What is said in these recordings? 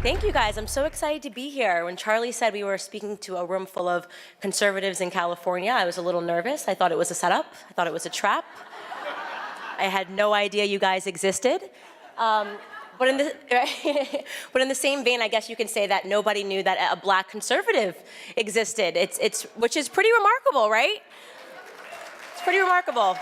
Thank you, guys. I'm so excited to be here. When Charlie said we were speaking to a room full of conservatives in California, I was a little nervous. I thought it was a setup. I thought it was a trap. I had no idea you guys existed. But in the same vein, I guess you can say that nobody knew that a black conservative existed. Which is pretty remarkable, right? It's pretty remarkable.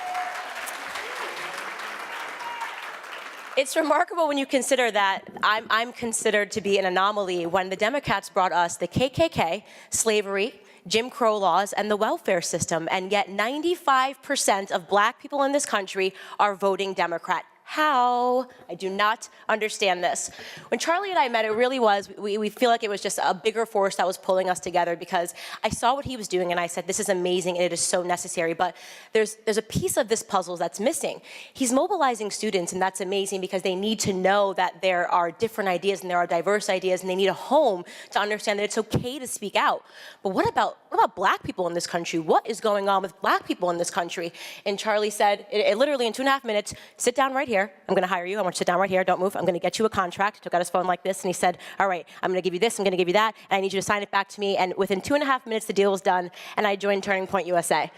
It's remarkable when you consider that I'm considered to be an anomaly when the Democrats brought us the KKK, slavery, Jim Crow laws, and the welfare system, and yet 95% of black people in this country are voting Democrat. How? I do not understand this. When Charlie and I met, it really was, we feel like it was just a bigger force that was pulling us together, because I saw what he was doing and I said, this is amazing and it is so necessary, but there's a piece of this puzzle that's missing. He's mobilizing students, and that's amazing because they need to know that there are different ideas and there are diverse ideas, and they need a home to understand that it's okay to speak out. But what about black people in this country? What is going on with black people in this country? And Charlie said, literally in 2.5 minutes, sit down right here. I'm going to hire you. I want you to sit down right here. Don't move. I'm going to get you a contract. He took out his phone like this, and he said, all right, I'm going to give you this, I'm going to give you that, and I need you to sign it back to me. And within 2.5 minutes, the deal was done, and I joined Turning Point USA.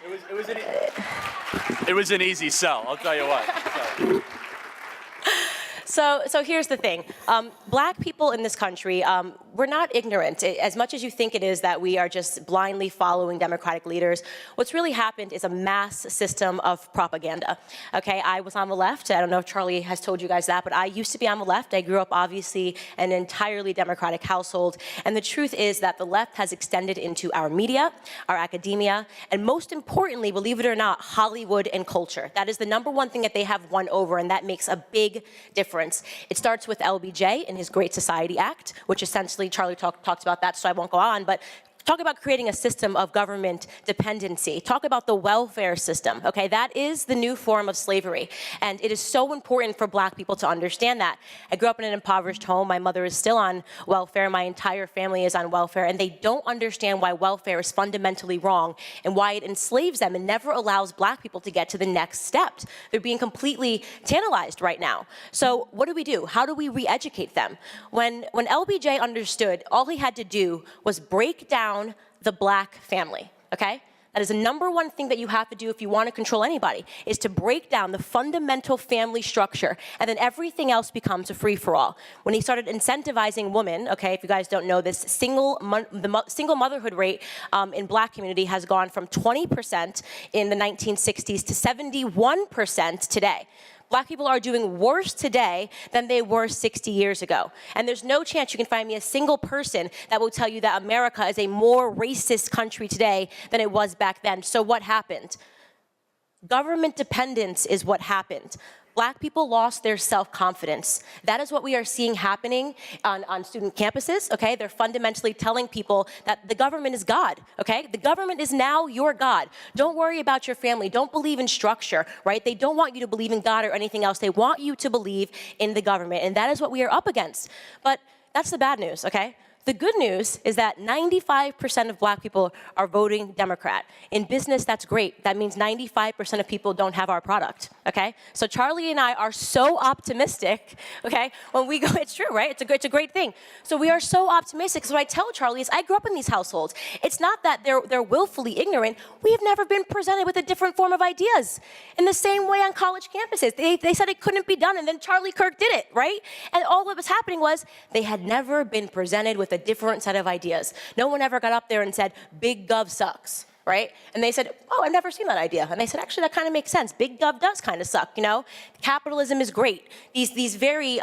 It was an easy sell, I'll tell you what. So here's the thing. Black people in this country, we're not ignorant. As much as you think it is that we are just blindly following Democratic leaders, what's really happened is a mass system of propaganda. Okay, I was on the left. I don't know if Charlie has told you guys that, but I used to be on the left. I grew up, obviously, in an entirely Democratic household. And the truth is that the left has extended into our media, our academia, and most importantly, believe it or not, Hollywood and culture. That is the #1 thing that they have won over, and that makes a big difference. It starts with LBJ and his Great Society Act, which essentially, Charlie talks about that, so I won't go on, but talk about creating a system of government dependency. Talk about the welfare system, okay? That is the new form of slavery, and it is so important for black people to understand that. I grew up in an impoverished home. My mother is still on welfare. My entire family is on welfare, and they don't understand why welfare is fundamentally wrong and why it enslaves them and never allows black people to get to the next step. They're being completely tantalized right now. So what do? How do we re-educate them? When LBJ understood, all he had to do was break down the black family, okay? That is the #1 thing that you have to do if you want to control anybody, is to break down the fundamental family structure, and then everything else becomes a free-for-all. When he started incentivizing women, okay, if you guys don't know this, the single motherhood rate in black community has gone from 20% in the 1960s to 71% today. Black people are doing worse today than they were 60 years ago. And there's no chance you can find me a single person that will tell you that America is a more racist country today than it was back then. So what happened? Government dependence is what happened. Black people lost their self-confidence. That is what we are seeing happening on student campuses, okay? They're fundamentally telling people that the government is God, okay? The government is now your God. Don't worry about your family. Don't believe in structure, right? They don't want you to believe in God or anything else. They want you to believe in the government, and that is what we are up against. But that's the bad news, okay? The good news is that 95% of black people are voting Democrat. In business, that's great. That means 95% of people don't have our product, okay? So Charlie and I are so optimistic, okay? When we go, it's true, right? It's a great thing. So we are so optimistic. So what I tell Charlie is, I grew up in these households. It's not that they're willfully ignorant. We have never been presented with a different form of ideas. In the same way on college campuses, they said it couldn't be done, and then Charlie Kirk did it, right? And all that was happening was they had never been presented with a different set of ideas. No one ever got up there and said, big gov sucks, right? And they said, oh, I've never seen that idea. And they said, actually, that kind of makes sense. Big gov does kind of suck, you know? Capitalism is great. These very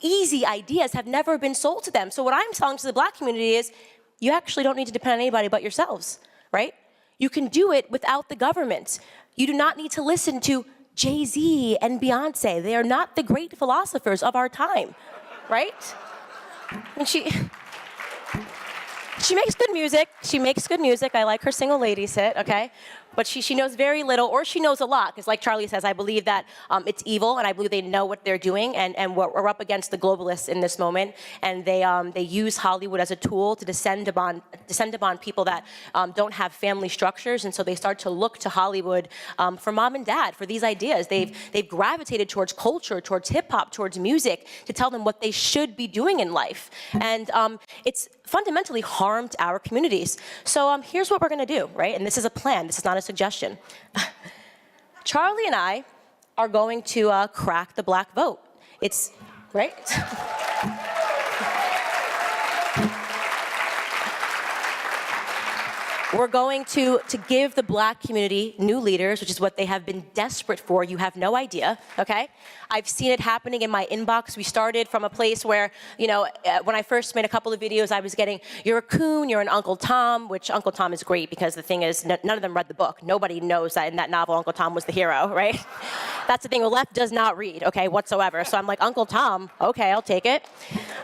easy ideas have never been sold to them. So what I'm telling to the black community is, you actually don't need to depend on anybody but yourselves, right? You can do it without the government. You do not need to listen to Jay-Z and Beyonce. They are not the great philosophers of our time, right? And she makes good music. She makes good music. I like her single ladies hit, okay? but she knows very little, or she knows a lot, because like Charlie says, I believe that it's evil, and I believe they know what they're doing, and we're up against the globalists in this moment, and they use Hollywood as a tool to descend upon people that don't have family structures, and so they start to look to Hollywood for mom and dad, for these ideas. They've gravitated towards culture, towards hip-hop, towards music, to tell them what they should be doing in life, and it's fundamentally harmed our communities. So here's what we're gonna do, right? And this is a plan, this is not a suggestion. Charlie and I are going to crack the black vote. It's, right? We're going to give the black community new leaders, which is what they have been desperate for. You have no idea, okay? I've seen it happening in my inbox. We started from a place where, you know, when I first made a couple of videos, I was getting, you're a coon, you're an Uncle Tom, which Uncle Tom is great because the thing is, none of them read the book. Nobody knows that in that novel, Uncle Tom was the hero, right? That's the thing, the left does not read, okay, whatsoever. So I'm like, Uncle Tom, okay, I'll take it.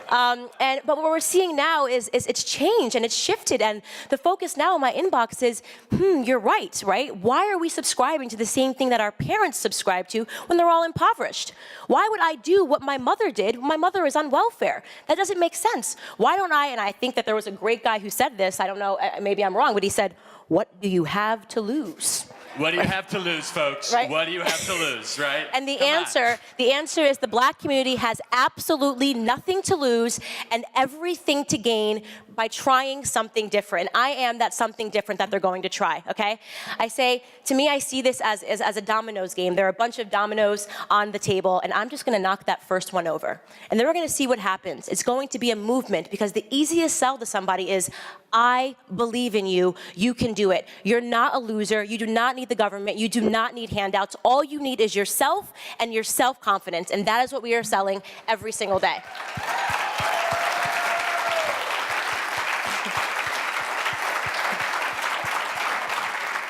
But what we're seeing now is it's changed and it's shifted, and the focus now in my inbox is, you're right? Why are we subscribing to the same thing that our parents subscribe to when they're all impoverished? Why would I do what my mother did when my mother is on welfare? That doesn't make sense. Why don't I, and I think that there was a great guy who said this, I don't know, maybe I'm wrong, but he said, what do you have to lose? What do you have to lose, folks? Right? What do you have to lose, right? And the answer is the black community has absolutely nothing to lose and everything to gain by trying something different. I am that something different that they're going to try, okay? I see this as a dominoes game. There are a bunch of dominoes on the table, and I'm just gonna knock that first one over. And then we're gonna see what happens. It's going to be a movement, because the easiest sell to somebody is, I believe in you, you can do it. You're not a loser, you do not need the government, you do not need handouts. All you need is yourself and your self-confidence, and that is what we are selling every single day.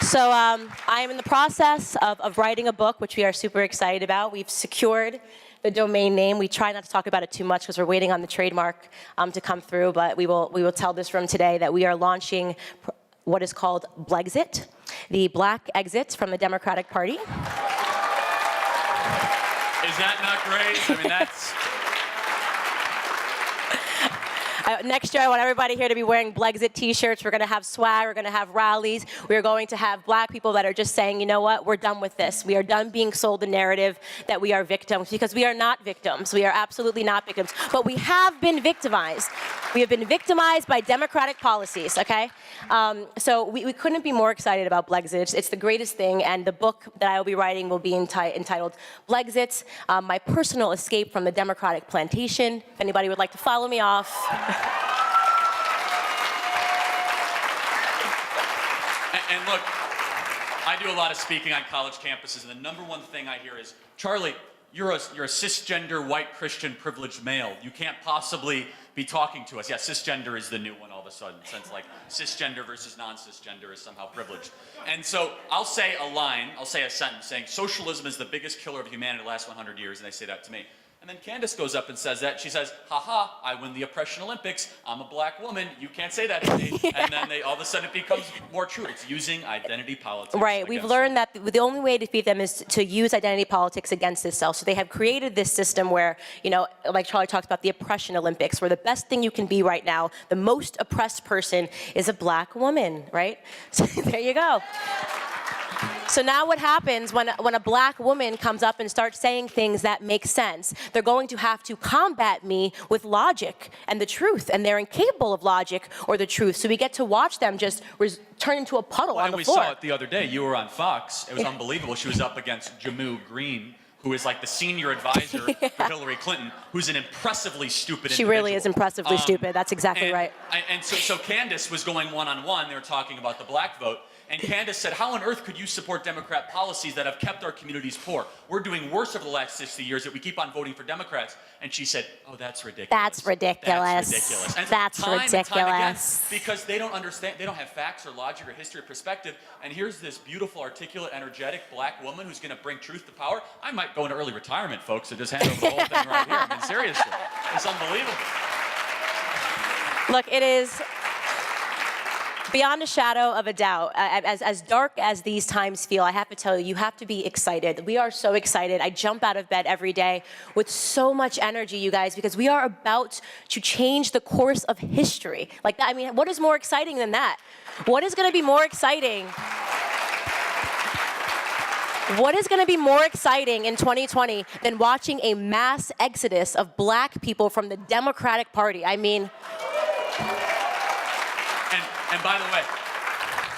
So I am in the process of writing a book, which we are super excited about. We've secured the domain name. We try not to talk about it too much because we're waiting on the trademark to come through, but we will tell this room today that we are launching what is called Blexit, the black exit from the Democratic Party. Is that not great? I mean, that's... Next year, I want everybody here to be wearing Blexit t-shirts. We're going to have swag. We're going to have rallies. We're going to have black people that are just saying, you know what, we're done with this. We are done being sold the narrative that we are victims, because we are not victims. We are absolutely not victims. But we have been victimized. We have been victimized by Democratic policies, okay? So we couldn't be more excited about Blexit. It's the greatest thing, and the book that I will be writing will be entitled Blexit, My Personal Escape from the Democratic Plantation. If anybody would like to follow me off. And look, I do a lot of speaking on college campuses, and the number one thing I hear is, Charlie, you're a cisgender, white, Christian, privileged male. You can't possibly be talking to us. Yeah, cisgender is the new one all of a sudden, since like cisgender versus non-cisgender is somehow privileged. And so I'll say a sentence saying, socialism is the biggest killer of humanity the last 100 years, and they say that to me. And then Candace goes up and says that. She says, haha, I win the Oppression Olympics. I'm a black woman. You can't say that to me. Yeah. And then all of a sudden it becomes more true. It's using identity politics. Right. We've learned that the only way to defeat them is to use identity politics against itself. So they have created this system where, you know, like Charlie talks about the Oppression Olympics, where the best thing you can be right now, the most oppressed person, is a black woman, right? So there you go. So now what happens when a black woman comes up and starts saying things that make sense? They're going to have to combat me with logic and the truth, and they're incapable of logic or the truth. So we get to watch them just turn into a puddle on the floor. And we saw it the other day. You were on Fox. It was unbelievable. She was up against Jamu Green, who is like the senior advisor for Hillary Clinton, who's an impressively stupid individual. She really is impressively stupid. That's exactly right. And so Candace was going one-on-one. They were talking about the black vote. And Candace said, how on earth could you support Democrat policies that have kept our communities poor? We're doing worse over the last 60 years that we keep on voting for Democrats. And she said, oh, that's ridiculous. That's ridiculous. That's ridiculous. And that's time ridiculous. And time again, because they don't understand, they don't have facts or logic or history or perspective. And here's this beautiful, articulate, energetic black woman who's going to bring truth to power. I might go into early retirement, folks, and just hand over the whole thing right here. I mean, seriously. It's unbelievable. Look, it is... Beyond a shadow of a doubt, as dark as these times feel, I have to tell you, you have to be excited. We are so excited. I jump out of bed every day with so much energy, you guys, because we are about to change the course of history. Like that, I mean, what is more exciting than that? What is going to be more exciting? What is going to be more exciting in 2020 than watching a mass exodus of black people from the Democratic Party? I mean... And by the way,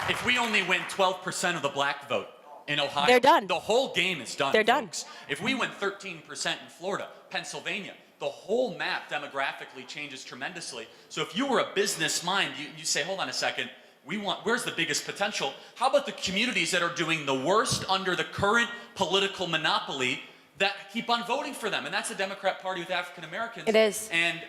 if we only win 12% of the black vote in Ohio, they're done. The whole game is done. They're folks. done. If we win 13% in Florida, Pennsylvania, the whole map demographically changes tremendously. So if you were a business mind, you say, hold on a second, where's the biggest potential? How about the communities that are doing the worst under the current political monopoly that keep on voting for them? And that's the Democrat Party with African Americans. It is. And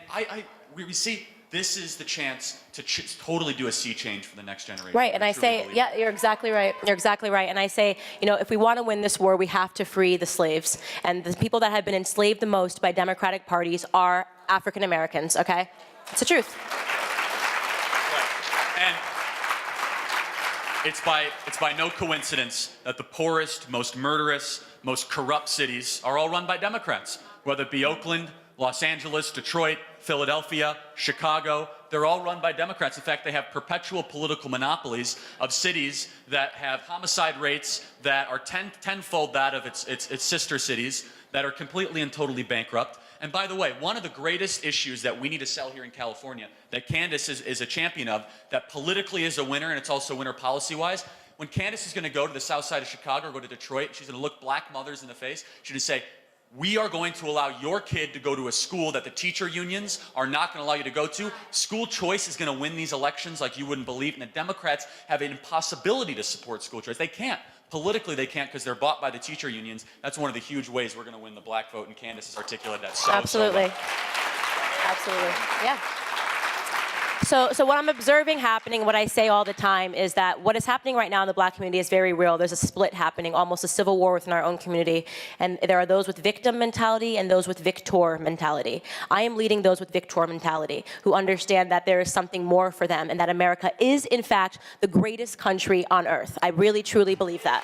we see this is the chance to totally do a sea change for the next generation. Right, and I say, yeah, you're exactly right. You're exactly right. And I say, you know, if we want to win this war, we have to free the slaves. And the people that have been enslaved the most by Democratic parties are African Americans, okay? It's the truth. Right. And it's by no coincidence that the poorest, most murderous, most corrupt cities are all run by Democrats, whether it be Oakland, Los Angeles, Detroit, Philadelphia, Chicago. They're all run by Democrats. In fact, they have perpetual political monopolies of cities that have homicide rates that are tenfold that of its sister cities, that are completely and totally bankrupt. And by the way, one of the greatest issues that we need to sell here in California, that Candace is a champion of, that politically is a winner and it's also a winner policy-wise, when Candace is going to go to the south side of Chicago or go to Detroit, she's going to look black mothers in the face. She's going to say, we are going to allow your kid to go to a school that the teacher unions are not going to allow you to go to. School choice is going to win these elections like you wouldn't believe. And the Democrats have an impossibility to support school choice. They can't. Politically, they can't because they're bought by the teacher unions. That's one of the huge ways we're going to win the black vote, and Candace has articulated that so Absolutely. well. Absolutely. Yeah. So what I'm observing happening, what I say all the time, is that what is happening right now in the black community is very real. There's a split happening, almost a civil war within our own community. And there are those with victim mentality and those with victor mentality. I am leading those with victor mentality, who understand that there is something more for them and that America is, in fact, the greatest country on earth. I really, truly believe that.